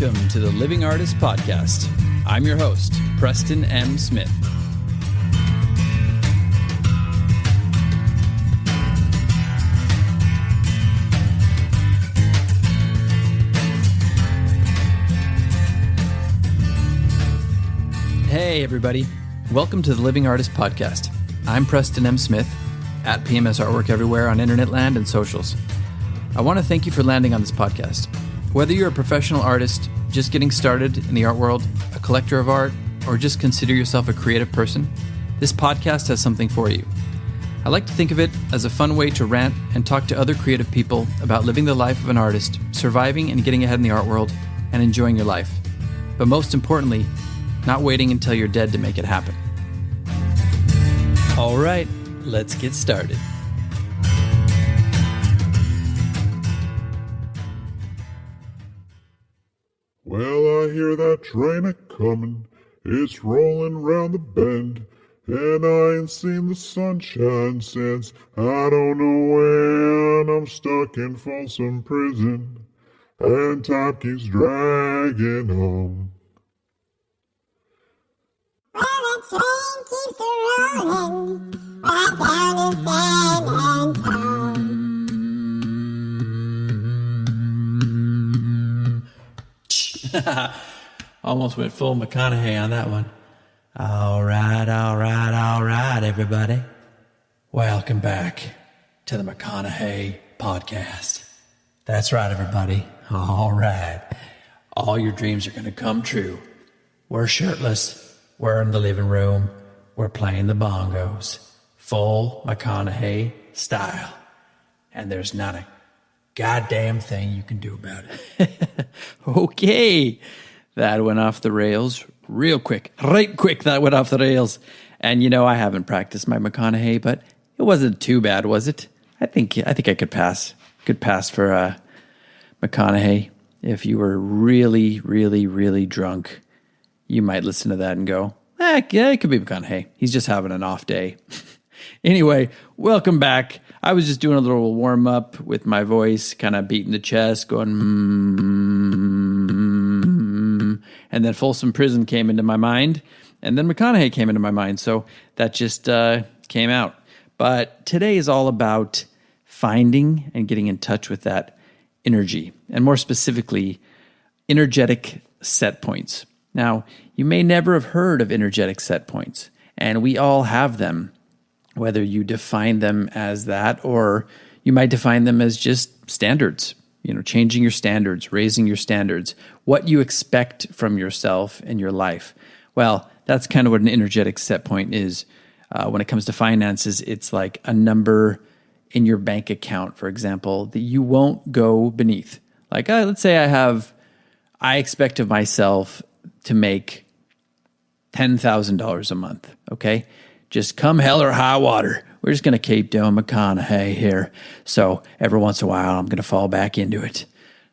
Welcome to the Living Artist Podcast. I'm your host, Preston M. Smith. Hey, everybody. Welcome to the Living Artist Podcast. I'm Preston M. Smith, at PMS Artwork everywhere on internet land and socials. I want to thank you for landing on this podcast. Whether you're a professional artist, just getting started in the art world, a collector of art, or just consider yourself a creative person, this podcast has something for you. I like to think of it as a fun way to rant and talk to other creative people about living the life of an artist, surviving and getting ahead in the art world, and enjoying your life. But most importantly, not waiting until you're dead to make it happen. All right, let's get started. Well, I hear that train a-comin', it's rollin' round the bend, and I ain't seen the sunshine since I don't know when. I'm stuck in Folsom Prison, and time keeps dragging on. Well, the train keeps a-rollin' right down to San Antone. Almost went full McConaughey on that one. All right, everybody. Welcome back to the McConaughey podcast. That's right, everybody. All right. All your dreams are going to come true. We're shirtless. We're in the living room. We're playing the bongos. Full McConaughey style. And there's not a goddamn thing you can do about it. Okay, that went off the rails real quick. Right quick, that went off the rails. And you know, I haven't practiced my McConaughey, but it wasn't too bad, was it? I think I could pass. Could pass for McConaughey. If you were really, really, really drunk, you might listen to that and go, yeah, it could be McConaughey. He's just having an off day. Anyway, welcome back. I was just doing a little warm-up with my voice, kind of beating the chest, going, and then Folsom Prison came into my mind, and then McConaughey came into my mind, so that just came out. But today is all about finding and getting in touch with that energy, and more specifically, energetic set points. Now, you may never have heard of energetic set points, and we all have them. Whether you define them as that or you might define them as just standards, changing your standards, raising your standards, what you expect from yourself and your life. Well, that's kind of what an energetic set point is. When it comes to finances, it's like a number in your bank account, for example, that you won't go beneath. Like, let's say I expect of myself to make $10,000 a month, okay? Just come hell or high water. We're just going to keep doing McConaughey here. So every once in a while, I'm going to fall back into it.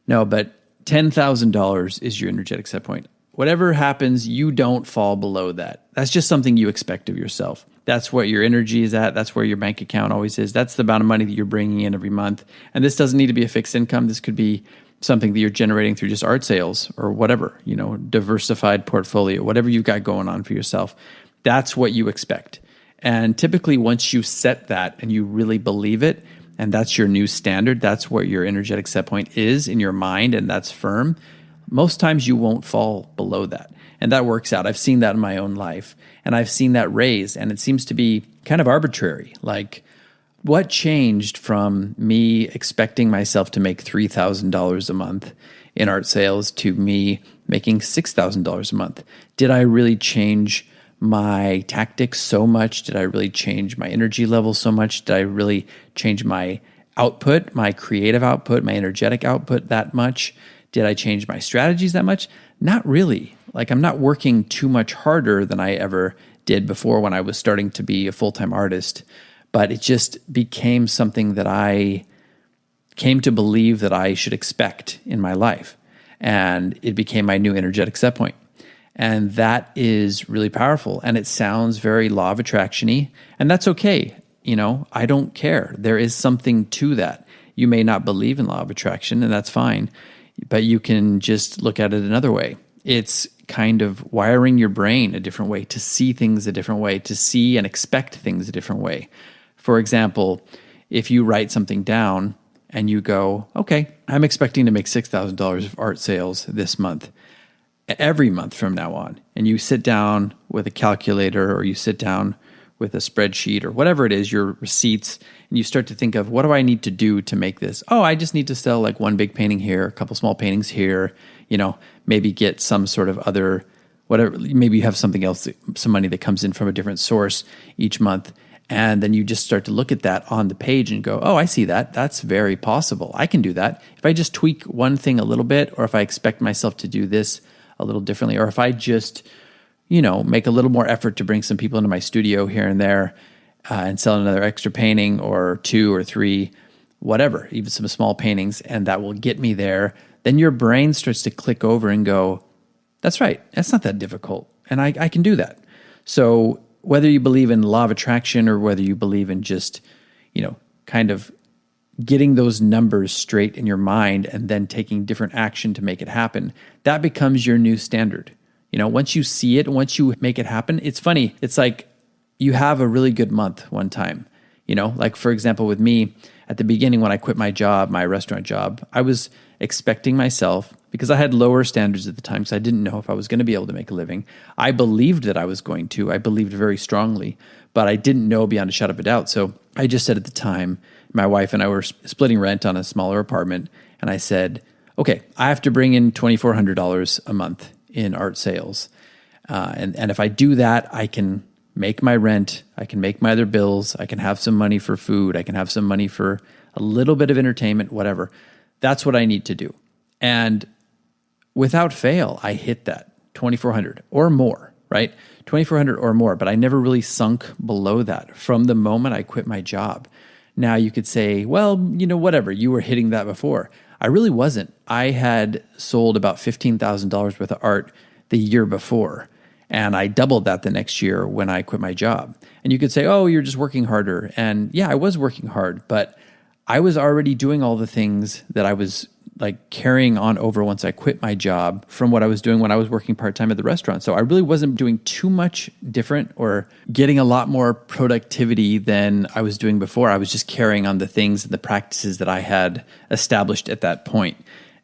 No, but $10,000 is your energetic set point. Whatever happens, you don't fall below that. That's just something you expect of yourself. That's what your energy is at. That's where your bank account always is. That's the amount of money that you're bringing in every month. And this doesn't need to be a fixed income. This could be something that you're generating through just art sales or whatever, diversified portfolio, whatever you've got going on for yourself. That's what you expect. And typically once you set that and you really believe it, and that's your new standard, that's where your energetic set point is in your mind, and that's firm, most times you won't fall below that. And that works out. I've seen that in my own life, and I've seen that raised, and it seems to be kind of arbitrary. Like, what changed from me expecting myself to make $3,000 a month in art sales to me making $6,000 a month? Did I really change my tactics so much? Did I really change my energy level so much? Did I really change my output, my creative output, my energetic output that much? Did I change my strategies that much? Not really. Like, I'm not working too much harder than I ever did before when I was starting to be a full-time artist, but it just became something that I came to believe that I should expect in my life. And it became my new energetic set point. And that is really powerful. And it sounds very law of attraction-y, and that's okay. I don't care. There is something to that. You may not believe in law of attraction, and that's fine. But you can just look at it another way. It's kind of wiring your brain a different way, to see things a different way, to see and expect things a different way. For example, if you write something down and you go, okay, I'm expecting to make $6,000 of art sales this month, every month from now on, and you sit down with a calculator or you sit down with a spreadsheet or whatever it is, your receipts, and you start to think of, what do I need to do to make this? Oh, I just need to sell like one big painting here, a couple small paintings here, maybe get some sort of other, whatever, maybe you have something else, some money that comes in from a different source each month. And then you just start to look at that on the page and go, oh, I see that. That's very possible. I can do that. If I just tweak one thing a little bit, or if I expect myself to do this a little differently, or if I just make a little more effort to bring some people into my studio here and there and sell another extra painting or 2 or 3, whatever, even some small paintings, and that will get me there. Then your brain starts to click over and go, that's right, that's not that difficult, and I can do that. So whether you believe in law of attraction or whether you believe in just, kind of getting those numbers straight in your mind and then taking different action to make it happen, that becomes your new standard. Once you see it, once you make it happen, it's funny. It's like you have a really good month one time, like for example, with me at the beginning, when I quit my job, my restaurant job, I was expecting myself, because I had lower standards at the time, because I didn't know if I was going to be able to make a living. I believed that I was going to. I believed very strongly, but I didn't know beyond a shadow of a doubt. So I just said at the time, my wife and I were splitting rent on a smaller apartment, and I said, okay, I have to bring in $2,400 a month in art sales. And if I do that, I can make my rent, I can make my other bills, I can have some money for food, I can have some money for a little bit of entertainment, whatever. That's what I need to do. And without fail, I hit that 2,400 or more, right? 2,400 or more, but I never really sunk below that from the moment I quit my job. Now you could say, well, whatever, you were hitting that before. I really wasn't. I had sold about $15,000 worth of art the year before, and I doubled that the next year when I quit my job. And you could say, oh, you're just working harder. And yeah, I was working hard, but I was already doing all the things that I was like carrying on over once I quit my job from what I was doing when I was working part-time at the restaurant. So I really wasn't doing too much different or getting a lot more productivity than I was doing before. I was just carrying on the things and the practices that I had established at that point.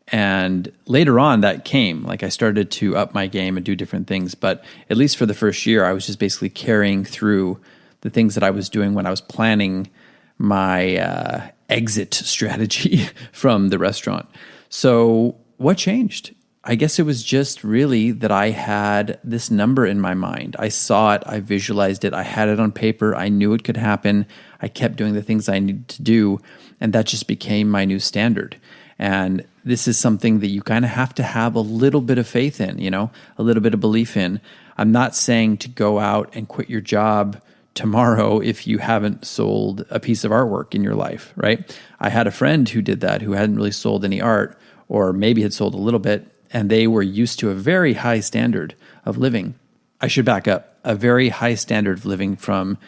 And later on that came, like I started to up my game and do different things. But at least for the first year, I was just basically carrying through the things that I was doing when I was planning my exit strategy from the restaurant. So what changed? I guess it was just really that I had this number in my mind. I saw it, I visualized it, I had it on paper, I knew it could happen. I kept doing the things I needed to do, and that just became my new standard. And this is something that you kind of have to have a little bit of faith in, a little bit of belief in. I'm not saying to go out and quit your job tomorrow if you haven't sold a piece of artwork in your life, right? I had a friend who did that, who hadn't really sold any art, or maybe had sold a little bit, and they were used to a very high standard of living. I should back up, a very high standard of living from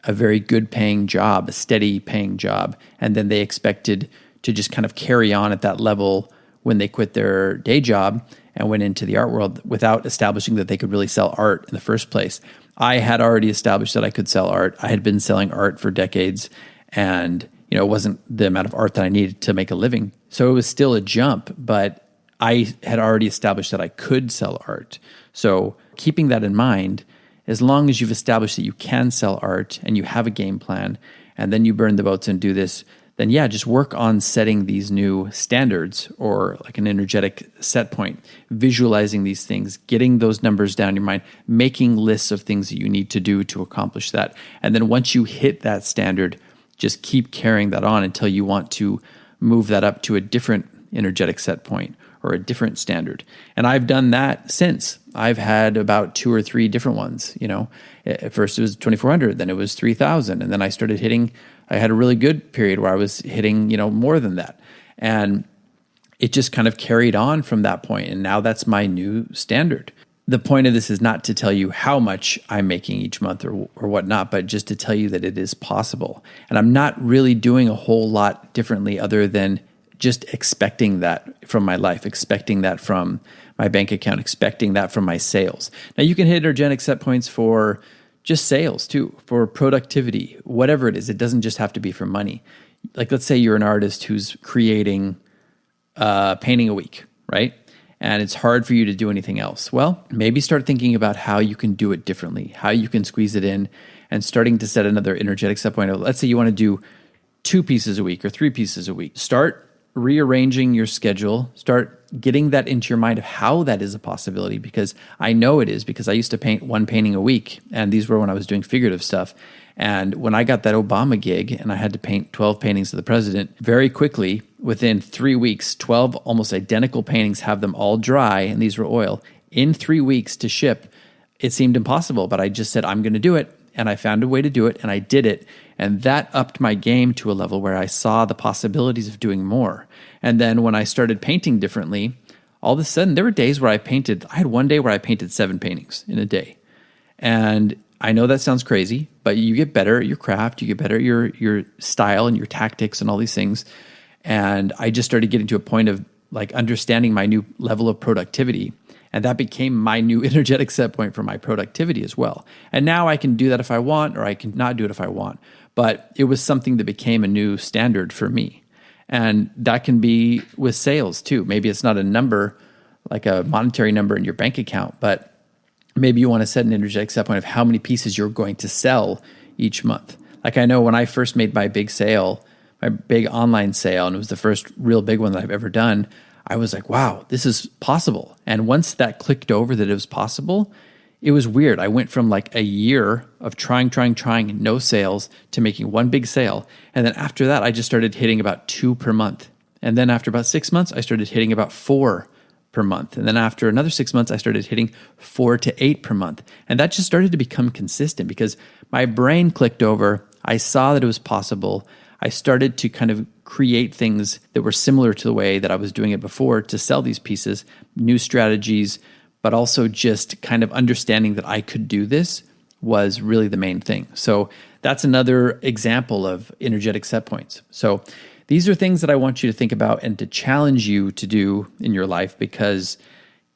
a very good paying job, a steady paying job, and then they expected to just kind of carry on at that level when they quit their day job and went into the art world without establishing that they could really sell art in the first place. I had already established that I could sell art. I had been selling art for decades, and it wasn't the amount of art that I needed to make a living. So it was still a jump, but I had already established that I could sell art. So keeping that in mind, as long as you've established that you can sell art and you have a game plan, and then you burn the boats and do this, then yeah, just work on setting these new standards, or like an energetic set point, visualizing these things, getting those numbers down in your mind, making lists of things that you need to do to accomplish that. And then once you hit that standard, just keep carrying that on until you want to move that up to a different energetic set point or a different standard. And I've done that since. I've had about 2 or 3 different ones. At first it was 2,400, then it was 3,000, and then I started hitting. I had a really good period where I was hitting, more than that, and it just kind of carried on from that point. And now that's my new standard. The point of this is not to tell you how much I'm making each month or whatnot, but just to tell you that it is possible. And I'm not really doing a whole lot differently other than just expecting that from my life, expecting that from my bank account, expecting that from my sales. Now you can hit energetic set points for just sales too, for productivity, whatever it is. It doesn't just have to be for money. Like let's say you're an artist who's creating painting a week, right? And it's hard for you to do anything else. Well, maybe start thinking about how you can do it differently, how you can squeeze it in, and starting to set another energetic set point. Let's say you want to do 2 pieces a week or 3 pieces a week. Start rearranging your schedule. Start getting that into your mind of how that is a possibility, because I know it is, because I used to paint 1 painting a week, and these were when I was doing figurative stuff. And when I got that Obama gig and I had to paint 12 paintings of the president, very quickly, within 3 weeks, 12 almost identical paintings, have them all dry, and these were oil, in 3 weeks to ship. It seemed impossible, but I just said, I'm going to do it. And I found a way to do it, and I did it. And that upped my game to a level where I saw the possibilities of doing more. And then when I started painting differently, all of a sudden, there were days where I had one day where I painted 7 paintings in a day. And I know that sounds crazy, but you get better at your craft, you get better at your style and your tactics and all these things. And I just started getting to a point of like understanding my new level of productivity. And that became my new energetic set point for my productivity as well. And now I can do that if I want, or I can not do it if I want. But it was something that became a new standard for me. And that can be with sales too. Maybe it's not a number, like a monetary number in your bank account, but maybe you want to set an energetic set point of how many pieces you're going to sell each month. Like I know when I first made my big sale, my big online sale, and it was the first real big one that I've ever done, I was like, wow, this is possible. And once that clicked over that it was possible, it was weird. I went from like a year of trying, no sales, to making one big sale. And then after that, I just started hitting about 2 per month. And then after about 6 months, I started hitting about 4 per month. And then after another 6 months, I started hitting 4 to 8 per month. And that just started to become consistent because my brain clicked over. I saw that it was possible. I started to kind of create things that were similar to the way that I was doing it before to sell these pieces, new strategies, but also just kind of understanding that I could do this was really the main thing. So that's another example of energetic set points. So these are things that I want you to think about and to challenge you to do in your life, because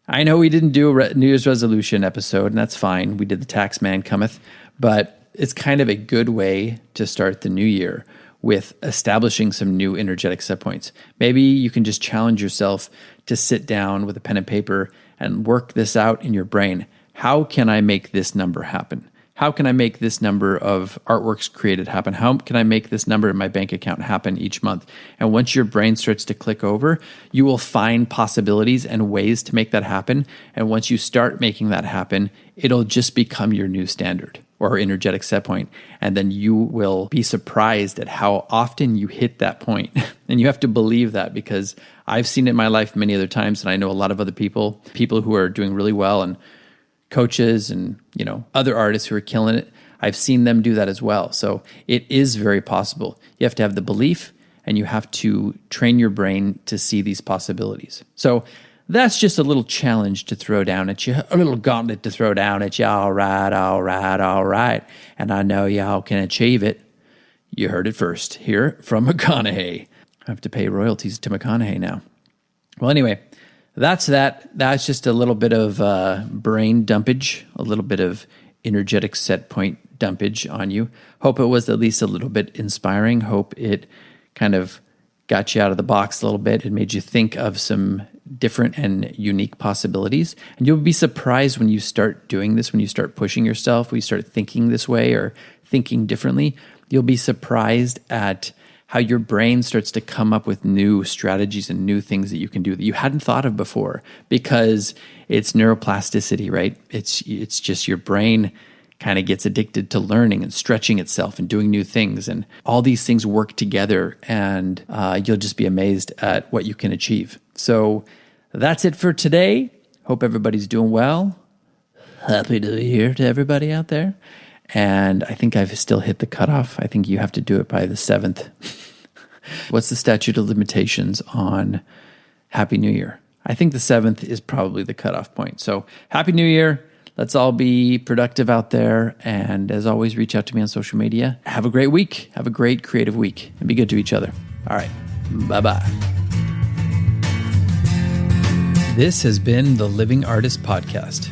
I know we didn't do a New Year's resolution episode, and that's fine. We did the Tax Man Cometh, but it's kind of a good way to start the new year with establishing some new energetic set points. Maybe you can just challenge yourself to sit down with a pen and paper and work this out in your brain. How can I make this number happen? How can I make this number of artworks created happen? How can I make this number in my bank account happen each month? And once your brain starts to click over, you will find possibilities and ways to make that happen. And once you start making that happen, it'll just become your new standard or energetic set point. And then you will be surprised at how often you hit that point. And you have to believe that, because I've seen it in my life many other times. And I know a lot of other people who are doing really well, and coaches and, other artists who are killing it. I've seen them do that as well. So it is very possible. You have to have the belief, and you have to train your brain to see these possibilities. So that's just a little challenge to throw down at you, a little gauntlet to throw down at you. All right. And I know y'all can achieve it. You heard it first here from McConaughey. I have to pay royalties to McConaughey now. Well, anyway, that's that. That's just a little bit of brain dumpage, a little bit of energetic set point dumpage on you. Hope it was at least a little bit inspiring. Hope it kind of got you out of the box a little bit. It made you think of some different and unique possibilities. And you'll be surprised when you start doing this, when you start pushing yourself, when you start thinking this way or thinking differently. You'll be surprised at how your brain starts to come up with new strategies and new things that you can do that you hadn't thought of before, because it's neuroplasticity, right? It's just your brain kind of gets addicted to learning and stretching itself and doing new things. And all these things work together, and you'll just be amazed at what you can achieve. So that's it for today. Hope everybody's doing well. Happy New Year to everybody out there. And I think I've still hit the cutoff. I think you have to do it by the 7th. What's the statute of limitations on Happy New Year? I think the 7th is probably the cutoff point. So Happy New Year. Let's all be productive out there. And as always, reach out to me on social media. Have a great week. Have a great creative week. And be good to each other. All right. Bye-bye. This has been the Living Artist Podcast.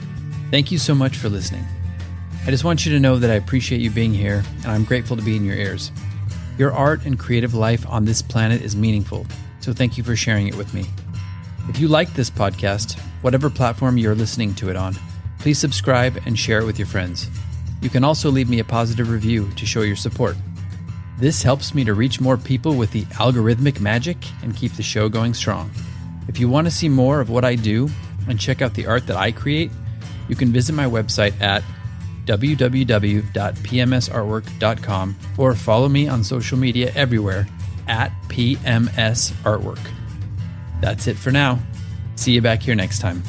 Thank you so much for listening. I just want you to know that I appreciate you being here, and I'm grateful to be in your ears. Your art and creative life on this planet is meaningful, so thank you for sharing it with me. If you like this podcast, whatever platform you're listening to it on, please subscribe and share it with your friends. You can also leave me a positive review to show your support. This helps me to reach more people with the algorithmic magic and keep the show going strong. If you want to see more of what I do and check out the art that I create, you can visit my website at www.pmsartwork.com or follow me on social media everywhere at PMS Artwork. That's it for now. See you back here next time.